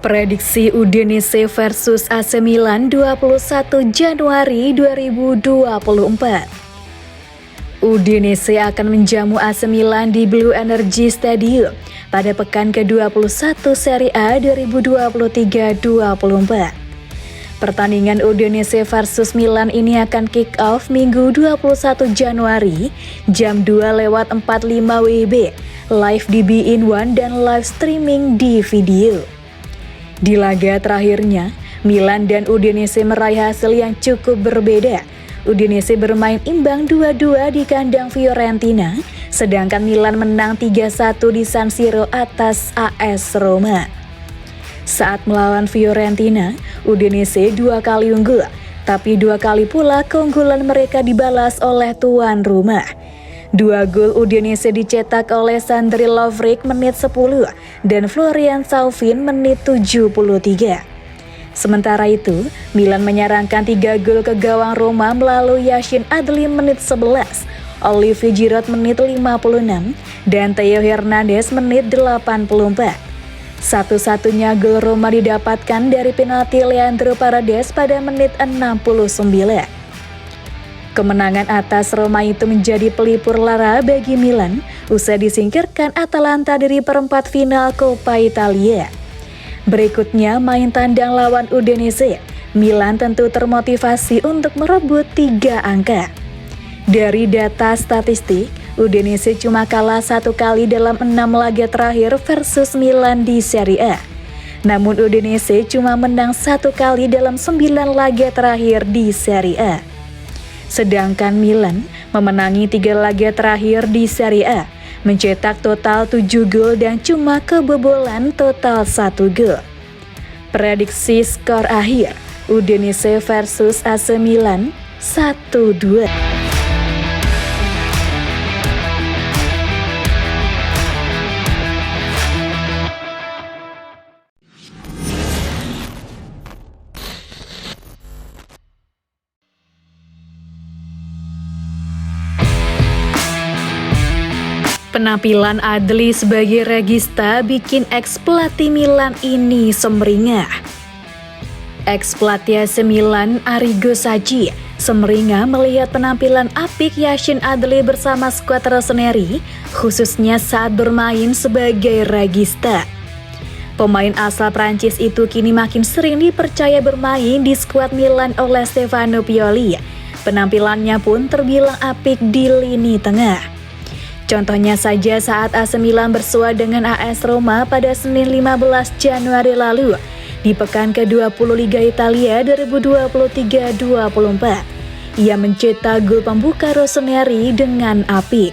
Prediksi Udinese versus AC Milan 21 Januari 2024. Udinese akan menjamu AC Milan di Blue Energy Stadium pada pekan ke-21 Serie A 2023-24. Pertandingan Udinese versus Milan ini akan kick off Minggu 21 Januari jam 2:45 WIB, live di Bein One dan live streaming di video. Di laga terakhirnya, Milan dan Udinese meraih hasil yang cukup berbeda. Udinese bermain imbang 2-2 di kandang Fiorentina, sedangkan Milan menang 3-1 di San Siro atas AS Roma. Saat melawan Fiorentina, Udinese 2 kali unggul, tapi 2 kali pula keunggulan mereka dibalas oleh tuan rumah. 2 gol Udinese dicetak oleh Sandri Lovric menit 10 dan Florian Thauvin menit 73. Sementara itu, Milan menyerangkan 3 gol ke gawang Roma melalui Yashin Adli menit 11, Olivier Giroud menit 56, dan Theo Hernandez menit 84. Satu-satunya gol Roma didapatkan dari penalti Leandro Paredes pada menit 69. Kemenangan atas Roma itu menjadi pelipur lara bagi Milan usai disingkirkan Atalanta dari perempat final Coppa Italia. Berikutnya main tandang lawan Udinese. Milan tentu termotivasi untuk merebut 3 angka. Dari data statistik, Udinese cuma kalah 1 kali dalam 6 laga terakhir versus Milan di Serie A. Namun Udinese cuma menang 1 kali dalam 9 laga terakhir di Serie A. Sedangkan Milan memenangi 3 laga terakhir di Serie A, mencetak total 7 gol dan cuma kebobolan total 1 gol. Prediksi skor akhir, Udinese versus AC Milan 1-2. Penampilan Adli sebagai regista bikin ex-pelatih Milan ini sumringah. Ex-pelatih AC Milan Arrigo Sacchi sumringah melihat penampilan apik Yashin Adli bersama skuad Rossoneri, khususnya saat bermain sebagai regista. Pemain asal Prancis itu kini makin sering dipercaya bermain di skuad Milan oleh Stefano Pioli. Penampilannya pun terbilang apik di lini tengah. Contohnya saja saat AC Milan bersua dengan AS Roma pada Senin 15 Januari lalu di pekan ke-20 Liga Italia 2023-24. Ia mencetak gol pembuka Rossoneri dengan apik.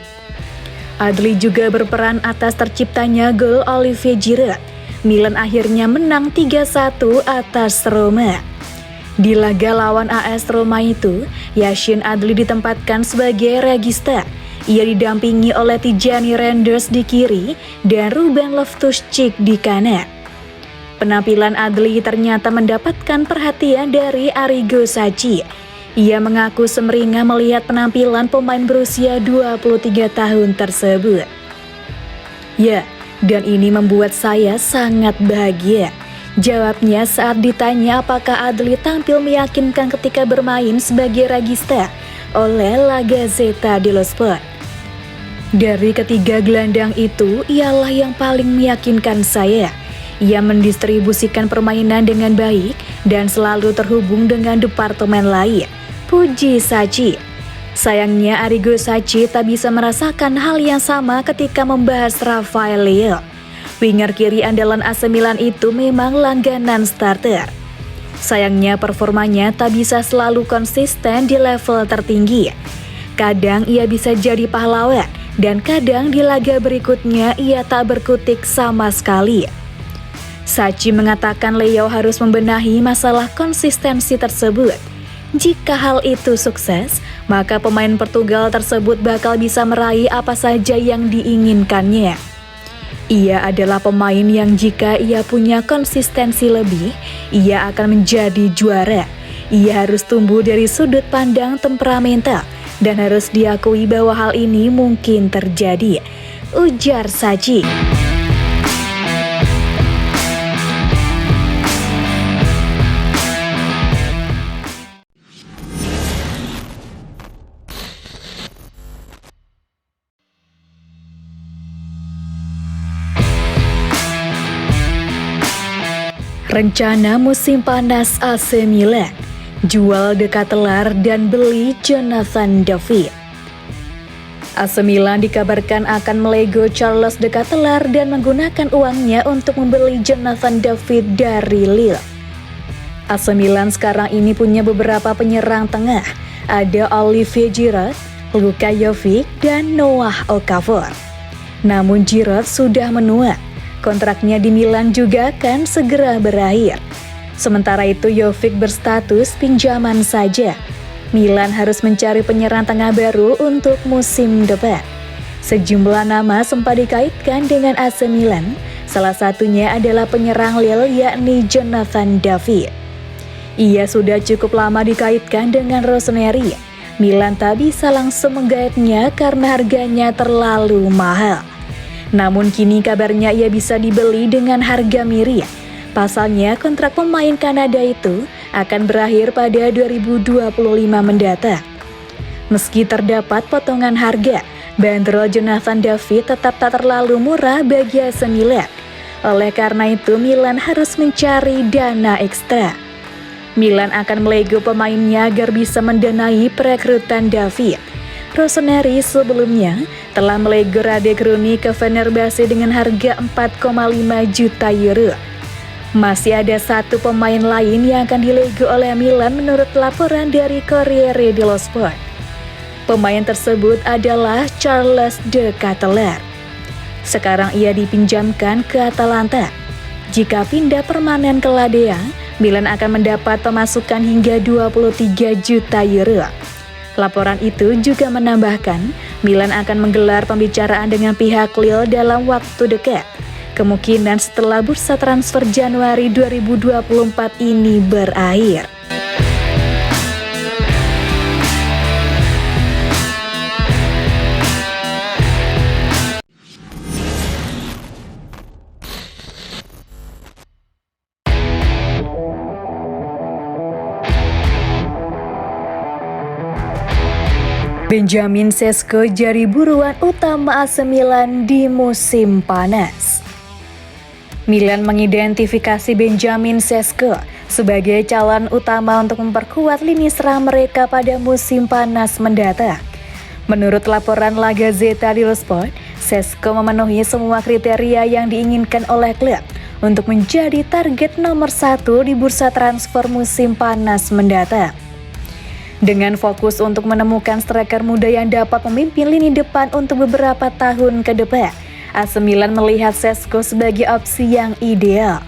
Adli juga berperan atas terciptanya gol Olivier Giroud. Milan akhirnya menang 3-1 atas Roma. Di laga lawan AS Roma itu, Yashin Adli ditempatkan sebagai regista. Ia didampingi oleh Tijani Reinders di kiri dan Ruben Loftus-Cheek di kanan. Penampilan Adli ternyata mendapatkan perhatian dari Arrigo Sacchi. Ia mengaku sumringah melihat penampilan pemain berusia 23 tahun tersebut. Ya, dan ini membuat saya sangat bahagia. Jawabnya saat ditanya apakah Adli tampil meyakinkan ketika bermain sebagai regista oleh La Gazzetta dello Sport. Dari ketiga gelandang itu, ialah yang paling meyakinkan saya. Ia mendistribusikan permainan dengan baik dan selalu terhubung dengan departemen lain, puji Sacchi. Sayangnya Arrigo Sacchi tak bisa merasakan hal yang sama ketika membahas Rafael Leao. Winger kiri andalan AC Milan itu memang langganan starter. Sayangnya performanya tak bisa selalu konsisten di level tertinggi. Kadang ia bisa jadi pahlawan, dan kadang di laga berikutnya ia tak berkutik sama sekali. Sacchi mengatakan Leo harus membenahi masalah konsistensi tersebut. Jika hal itu sukses, maka pemain Portugal tersebut bakal bisa meraih apa saja yang diinginkannya. Ia adalah pemain yang jika ia punya konsistensi lebih, ia akan menjadi juara. Ia harus tumbuh dari sudut pandang temperamental dan harus diakui bahwa hal ini mungkin terjadi, ujar Sacchi. Rencana musim panas AC Milan, jual De Ketelaere dan beli Jonathan David. AC Milan dikabarkan akan melego Charles De Ketelaere dan menggunakan uangnya untuk membeli Jonathan David dari Lille. AC Milan sekarang ini punya beberapa penyerang tengah, ada Olivier Giroud, Luka Jovic, dan Noah Okafor. Namun Giroud sudah menua. Kontraknya di Milan juga akan segera berakhir. Sementara itu Jovic berstatus pinjaman saja. Milan harus mencari penyerang tengah baru untuk musim depan. Sejumlah nama sempat dikaitkan dengan AC Milan. Salah satunya adalah penyerang Lille yakni Jonathan David. Ia sudah cukup lama dikaitkan dengan Rossoneri. Milan tak bisa langsung menggaetnya karena harganya terlalu mahal. Namun kini kabarnya ia bisa dibeli dengan harga miring. Pasalnya kontrak pemain Kanada itu akan berakhir pada 2025 mendatang. Meski terdapat potongan harga, bandrol Jonathan David tetap tak terlalu murah bagi AC Milan. Oleh karena itu Milan harus mencari dana ekstra. Milan akan melego pemainnya agar bisa mendanai perekrutan David. Rossoneri sebelumnya telah melego Radek Rooney ke Fenerbahce dengan harga 4,5 juta euro. Masih ada satu pemain lain yang akan dilego oleh Milan menurut laporan dari Corriere dello Sport. Pemain tersebut adalah Charles De Ketelaere. Sekarang ia dipinjamkan ke Atalanta. Jika pindah permanen ke Ladea, Milan akan mendapat pemasukan hingga 23 juta euro. Laporan itu juga menambahkan, Milan akan menggelar pembicaraan dengan pihak Lille dalam waktu dekat. Kemungkinan setelah bursa transfer Januari 2024 ini berakhir. Benjamin Sesko jadi buruan utama AC Milan di musim panas. Milan mengidentifikasi Benjamin Sesko sebagai calon utama untuk memperkuat lini serang mereka pada musim panas mendatang. Menurut laporan La Gazzetta dello Sport, Sesko memenuhi semua kriteria yang diinginkan oleh klub untuk menjadi target nomor 1 di bursa transfer musim panas mendatang. Dengan fokus untuk menemukan striker muda yang dapat memimpin lini depan untuk beberapa tahun ke depan, AC Milan melihat Sesko sebagai opsi yang ideal.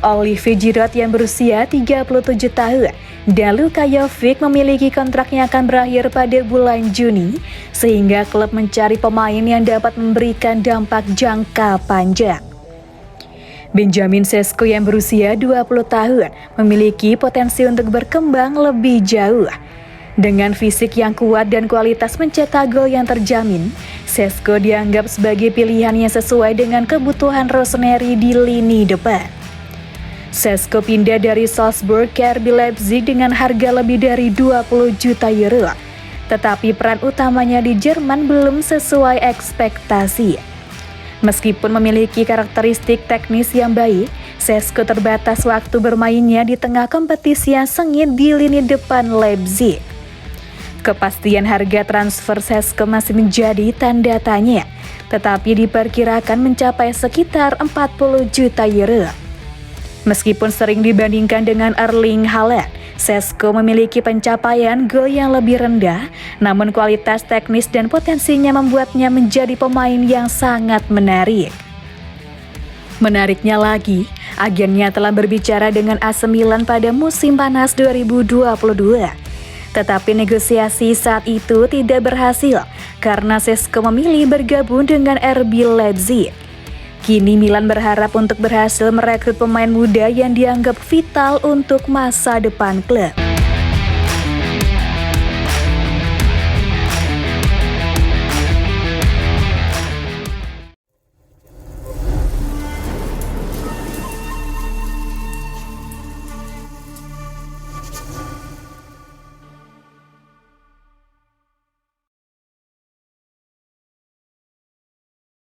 Olivier Giroud yang berusia 37 tahun dan Luka Jovic memiliki kontrak yang akan berakhir pada bulan Juni, sehingga klub mencari pemain yang dapat memberikan dampak jangka panjang. Benjamin Sesko yang berusia 20 tahun memiliki potensi untuk berkembang lebih jauh. Dengan fisik yang kuat dan kualitas mencetak gol yang terjamin, Sesko dianggap sebagai pilihan yang sesuai dengan kebutuhan Rossoneri di lini depan. Sesko pindah dari Salzburg ke RB Leipzig dengan harga lebih dari 20 juta euro. Tetapi peran utamanya di Jerman belum sesuai ekspektasi. Meskipun memiliki karakteristik teknis yang baik, Sesko terbatas waktu bermainnya di tengah kompetisi yang sengit di lini depan Leipzig. Kepastian harga transfer Sesko masih menjadi tanda tanya, tetapi diperkirakan mencapai sekitar 40 juta euro. Meskipun sering dibandingkan dengan Erling Haaland, Sesko memiliki pencapaian gol yang lebih rendah, namun kualitas teknis dan potensinya membuatnya menjadi pemain yang sangat menarik. Menariknya lagi, agennya telah berbicara dengan AC Milan pada musim panas 2022. Tetapi negosiasi saat itu tidak berhasil karena Sesko memilih bergabung dengan RB Leipzig. Kini Milan berharap untuk berhasil merekrut pemain muda yang dianggap vital untuk masa depan klub.